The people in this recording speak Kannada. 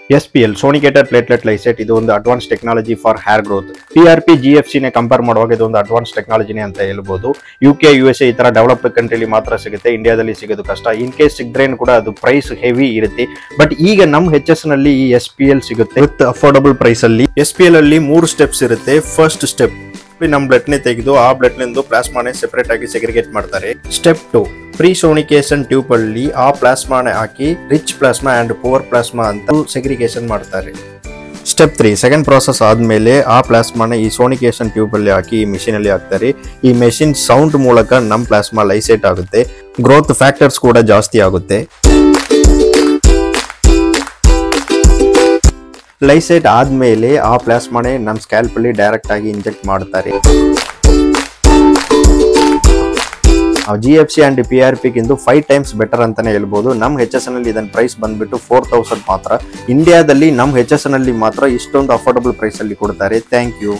SPL ಸೋನಿಕೇಟೆಡ್ ಪ್ಲೇಟ್ಲೆಟ್ ಲೈಸೆಟ್ ಇದು ಒಂದು advance technology for hair growth. PRP GFC ನೇ ಕಂಪೇರ್ ಮಾಡುವಾಗ ಇದು ಒಂದು ಅಡ್ವಾನ್ಸ್ ಟೆಕ್ನಾಲಜಿನೇ ಅಂತ ಹೇಳ್ಬೋದು. UK USA ಈ ತರ ಡೆವಲಪ್ಡ್ ಕಂಟ್ರಿಲಿ ಮಾತ್ರ ಸಿಗುತ್ತೆ, ಇಂಡಿಯಾದಲ್ಲಿ ಸಿಗೋದು ಕಷ್ಟ. ಇನ್ ಕೇಸ್ ಸಿಗ್ದ್ರೇನು ಕೂಡ ಅದು ಪ್ರೈಸ್ ಹೆವಿ ಇರುತ್ತೆ. ಬಟ್ ಈಗ ನಮ್ಮ HS ನಲ್ಲಿ ಈ SPL ಸಿಗುತ್ತೆ ವಿತ್ ಅಫೋರ್ಡಬಲ್ ಪ್ರೈಸ್ ಅಲ್ಲಿ. SPL ಅಲ್ಲಿ 3 ಸ್ಟೆಪ್ಸ್ ಇರುತ್ತೆ. ಫಸ್ಟ್ ಸ್ಟೆಪ್ ನಮ್ಮ ಬ್ಲಡ್ ನೇ ತೆಗೆದು ಆ ಬ್ಲಡ್ ನಿಂದ ಪ್ಲಾಸ್ಮಾನೆ ಸೆಪರೇಟ್ ಆಗಿ ಸೆಗ್ರಿಗೇಟ್ ಮಾಡ್ತಾರೆ. ಸ್ಟೆಪ್ 2 ಪ್ರೀ ಸೋನಿಕೇಶನ್ ಟ್ಯೂಬ್ ಅಲ್ಲಿ ಆ ಪ್ಲಾಸ್ಮಾನೆ ಹಾಕಿ rich plasma and poor plasma ಅಂತ ಸೆಗ್ರಿಗೇಷನ್ ಮಾಡ್ತಾರೆ. ಸ್ಟೆಪ್ 3 ಸೆಕೆಂಡ್ ಪ್ರಾಸೆಸ್ ಆದ್ಮೇಲೆ ಆ ಪ್ಲಾಸ್ಮಾನ ಈ ಸೋನಿಕೇಶನ್ ಟ್ಯೂಬ್ ಅಲ್ಲಿ ಹಾಕಿ ಈ ಮೆಷಿನ್ ಅಲ್ಲಿ ಹಾಕ್ತಾರೆ. ಈ ಮೆಷಿನ್ ಸೌಂಡ್ ಮೂಲಕ ನಮ್ಮ ಪ್ಲಾಸ್ಮಾ ಲೈಸೇಟ್ ಆಗುತ್ತೆ, ಗ್ರೋತ್ ಫ್ಯಾಕ್ಟರ್ಸ್ ಕೂಡ ಜಾಸ್ತಿ ಆಗುತ್ತೆ. ಲೈಸೇಟ್ ಆದ್ಮೇಲೆ ಆ ಪ್ಲಾಸ್ಮಾನೆ ನಮ್ಮ ಸ್ಕ್ಯಾಲ್ಪ್ ಅಲ್ಲಿ ಡೈರೆಕ್ಟ್ ಆಗಿ ಇಂಜೆಕ್ಟ್ ಮಾಡ್ತಾರೆ. GFC ಅಂಡ್ PRP ಗಿಂತ 5 ಟೈಮ್ಸ್ ಬೆಟರ್ ಅಂತಾನೆ ಹೇಳ್ಬೋದು. ನಮ್ಮ HS ನಲ್ಲಿ ಇದನ್ನ ಪ್ರೈಸ್ ಬಂದ್ಬಿಟ್ಟು 4000 ಮಾತ್ರ. ಇಂಡಿಯಾದಲ್ಲಿ ನಮ್ಮ HS ನಲ್ಲಿ ಮಾತ್ರ ಇಷ್ಟೊಂದು ಅಫೋರ್ಡಬಲ್ ಪ್ರೈಸ್ ಅಲ್ಲಿ ಕೊಡ್ತಾರೆ. Thank you.